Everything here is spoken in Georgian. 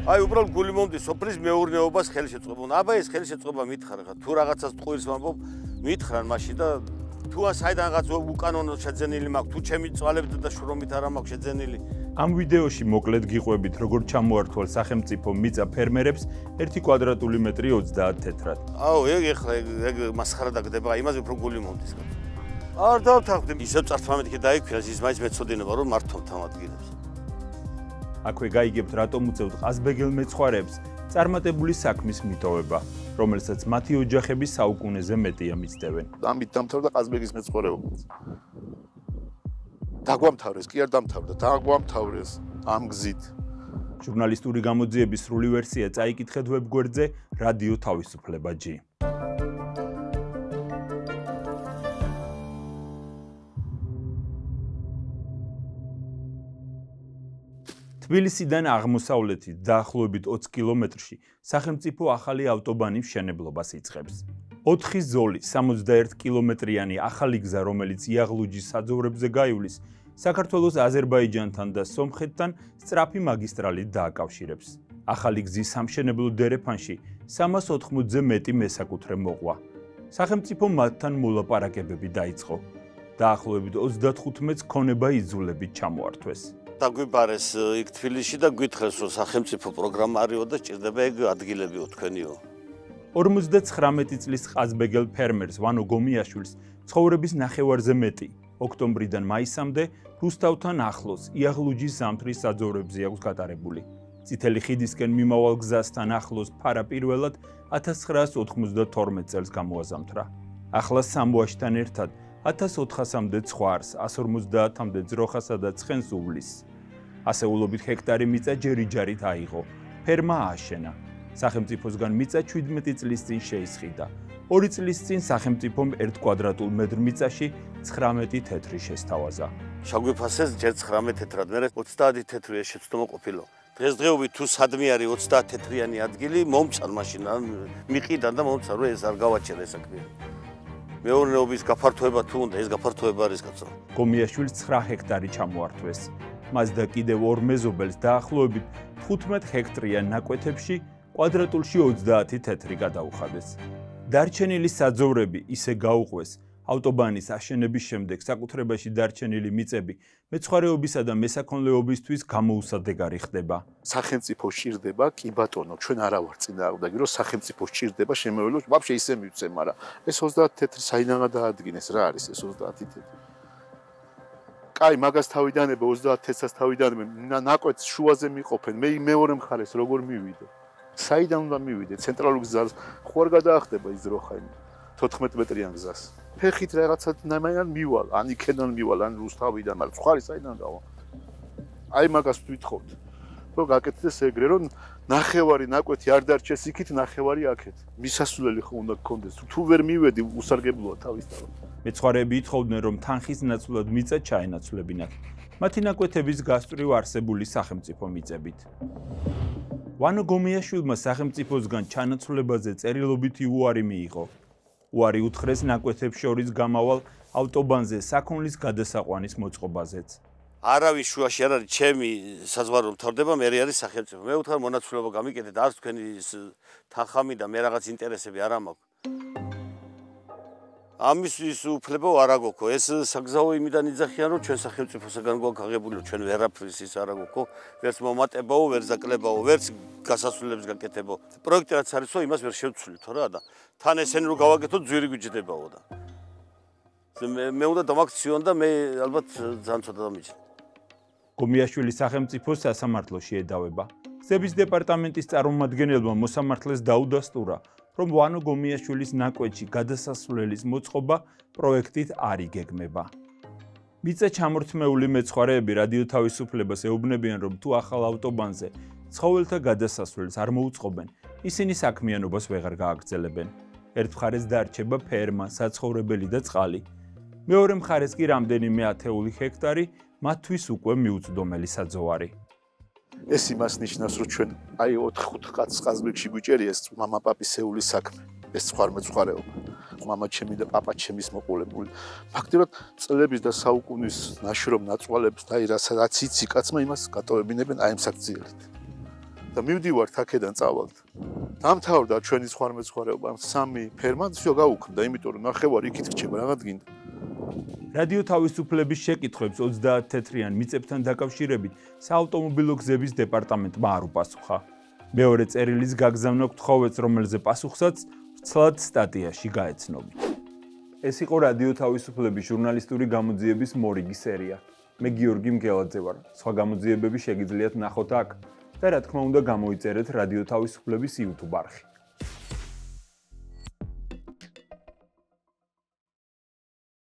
აი უბრალოდ გული მომდის სოფლის მეურნეობას ხელი შეწყობა. აბა ეს ხელი შეწყობა მითხრა ხა თუ რაღაცას ტყუილს ვამბობ მითხრან მაშინ და თუ საიდანღაც უკანონო შეძენილი მაქვს თუ ჩემი წვალებდა და შრომით არა მაქვს შეძენილი. ამ ვიდეოში მოკლედ გიყვებით როგორ ჩამოართვალ სახელმწიფო მიწა ფერმერებს 1 კვადრატული მეტრი 30 თეთრად. აუ ეგ მასხარა დაგდება იმაზე უფრო გული მომდის. არ დავთანხმდი ისევ წართმამეთქი დაიქვიას ის მაინც მეცოდინება რომ მართობთ ამ ადგილებს. აქვე გაიგებთ რატომ უწევთ ყაზბეგელ მეცხვარეებს წარმატებული საქმის მიტოვება, რომელსაც მათი ოჯახები საუკუნეზე მეტია მისდევენ. ამით დამთავრდა ყაზბეგის მეცხვარეობა. დაგვამთავრეს, კი არ დამთავრდა, დაგვამთავრეს ამ გზით. ჟურნალისტური გამოძიების სრული ვერსია წაიკითხეთ ვებგვერდზე რადიო თავისუფლება G. თბილისიდან აღმოსავლეთით დაახლოებით 20 კილომეტრში სახელმწიფო ახალი ავტობანი მშენებლობას იწყებს. 4 ზოლი 61 კილომეტრიანი ახალი გზა, რომელიც იაღლუჯის საძოვრებზე გაივლის, საქართველოს აზერბაიჯანთან და სომხეთთან სწრაფი მაგისტრალით დააკავშირებს. ახალი გზის სამშენებლო დერეფანში 380-ზე მეტი მესაკუთრე მოყვა. სახელმწიფო მათთან მოლაპარაკებები დაიწყო. დაახლოებით 35 ქონება იძულებით ჩამოართვეს. დაგვიბარეს იქ თბილისში და გვითხრეს რომ სახელმწიფო პროგრამა არისო და ჭირდება ეგ ადგილებიო თქვენიო. 59 წლის ყაზბეგელ ფერმერს ვანო გომიაშვილს ცხოვრების ნახევარზე მეტი ოქტომბრიდან მაისამდე რუსთავთან ახლოს იაღლუჯის ზამთრის საძოვრებზე აქვს გატარებული. წითელი ხიდისკენ მიმავალ გზასთან ახლოს ფარა პირველად 1992 წელს გამოაზამთრა. ახლა სამოაშთან ერთად 1400-მდე ცხვარს, 150-მდე ძროხასა და ცხენს უვლის. ასეულობით ჰექტარი მიწა ჯერიჯარით აიღო. ფერმა ააშენა. სახელმწიფოსგან მიწა 17 წლის წინ შეისყიდა. 2 წლის წინ სახელმწიფომ 1 კვადრატულ მეტრ მიწაში 19 თეთრი შესთავაზა. შაგვიფასეს ჯერ 19 თეთრად, მერე 30 თეთრი ეს შეცდომა ყოფილა. დღესდღეობით თუ სადმე არის 30 თეთრიანი ადგილი, მომწარ მაშინ მიყიდან და მომწარ რომ ეს არ გავაჩერე საქმე. მეურნეობის გაფართოება თუ უნდა, ეს გაფართოება არის კაცო. გომიაშვილს 9 ჰექტარი ჩამოართვეს. მას და კიდევ 2 მეზობელს დაახლოებით 15 ჰექტრიან ნაკვეთებში კვადრატულში 30 თეთრი გადაუხადეს. დარჩენილი საძოვრები ისე გაუყვეს, ავტობანის აშენების შემდეგ საკუთრებაში დარჩენილი მიწები მეცხვარეობისა და მესაქონლეობისთვის გამოუსადეგარი ხდება. სახელმწიფო სჭირდება, კი ბატონო, ჩვენ არა ვარ წინააღმდეგი, რომ სახელმწიფო სჭირდება შემოველოს, ვაფშე ისე მივცე, მაგრამ ეს 30 თეთრი საიდანღა დაადგინეს, რა არის ეს 30 თეთრი? კაი, მაგას თავიდანებე 30 თეთრს თავიდანებე, ნაკვეთს შუაზე მიყოფენ, მე მეორე მხარეს როგორ მივიდე? საიდან უნდა მივიდე? ცენტრალურ გზას ხوار გადაახდება ის ძროხა 14 მეტრიან გზას. ფეხით რაღაცა ნამაიან მივალ, ან იქედან მივალ, ან რუსთავიდან, მაგრამ სხვა საიდან გავა. აი მაგას ვთხოვთ. რომ გაკეთდეს ეგრე, რომ ნახევარი ნაკვეთი არ დარჩეს იქით, ნახევარი აქეთ. მისასვლელი ხო უნდა გქონდეს. თუ ვერ მივედი, უსარგებლოა თავისთავად. მეცხვარეები ითხოვდნენ, რომ თანხის ნაცვლად მიწა ჩაენაცვლებინათ. მათი ნაკვეთების გასწვრივ არსებული სახელმწიფო მიწებით. ვანო გომიაშვილმა სახელმწიფოსგან ჩანაცვლებაზე წერილობითი უარი მიიღო. უარი უთხრეს ნაკვეთებს შორის გამავალ ავტობანზე საქონლის გადასაყვანის მოწყობაზეც. არავის შუაში არ არის ჩემი საზღვარო მთავრდება, მე არის სახელმწიფო. მე ვუთხარ მონაცვლეობა გამიკეთეთ, არც თქვენი თანხამი და მე რაღაც ინტერესები არ მაქვს. ამის ის უფლება არ აგოქო. ეს საგზაო იმიდან იძახიან, რომ ჩვენ სახელმწიფოსაგან გვაქვს აღებული, ჩვენ ვერაფრის ის არ აგოქო. ვერც მომატებაო, ვერ ზაკლებაო, ვერც გასასვლელებს გაკეთებაო. პროექტი რაც არისო, იმას ვერ შევცვლითო რა და თან ესენი რო გავაკეთო, ძვირი გვიჯდებაო და მე უნდა დამაქციონ და მე ალბათ ძალიან ცოტა დამიჯდა. გომიაშვილის სახელმწიფო სასამართლოში ედავება. გზების დეპარტამენტის წარმომადგენელმა მოსამართლეს დაუდასტურა, რომ ვანო გომიაშვილის ნაკვეთში გადასასვლელის მოწყობა პროექტით არ იგეგმება. მიწა ჩამორთმეული მეცხვარეები რადიო თავისუფლებას ეუბნებიან, რომ თუ ახალ ავტობანზე ცხოველთა გადასასვლელს არ მოუწყობენ, ისინი საქმიანობას ვეღარ გააგრძელებენ. ერთ მხარეს დარჩება ფერმა, საცხოვრებელი და წყალი. მეორე მხარეს კი რამდენიმე ათეული ჰექტარი მათთვის უკვე მიუწვდომელი საძოვარი. ეს იმას ნიშნავს, რომ ჩვენ აი 4-5 კაცს ყაზბეგში გვიჭერია ეს მამა-პაპის სეულის საქმე, ეს ცხვარმეცხვარეობა. მამა ჩემი და პაპა ჩემის მოყოლებული. ფაქტობრივად წლების და საუკუნის ნაშრომ ნაწვალებს და აი რაც იცი კაცმა იმას გატოვებინებენ აი ამ საქციელით. და მივდივართ აქედან წავალთ. დამთავრდა ჩვენი ხარმეცხვარეობა, 3 ფერმა всё გაუქმდა, იმიტომ რომ ნახევარი იქით რჩება, რაღაც გინდა. რადიო თავისუფლების შეკითხვებს 30 თეთრიან მიწებთან დაკავშირებით საავტომობილო გზების დეპარტამენტმა არ უპასუხა. მეორე წერილის გაგზავნა გთხოვეს, რომელზე პასუხსაც ვრცლად სტატიაში გაეცნობით. ეს იყო რადიო თავისუფლების ჟურნალისტური გამოძიების მორიგი სერია. მე გიორგი მგელაძე ვარ. სხვა გამოძიებები შეგიძლიათ ნახოთ აქ და რა თქმა უნდა გამოიწერეთ რადიო თავისუფლების YouTube არხი.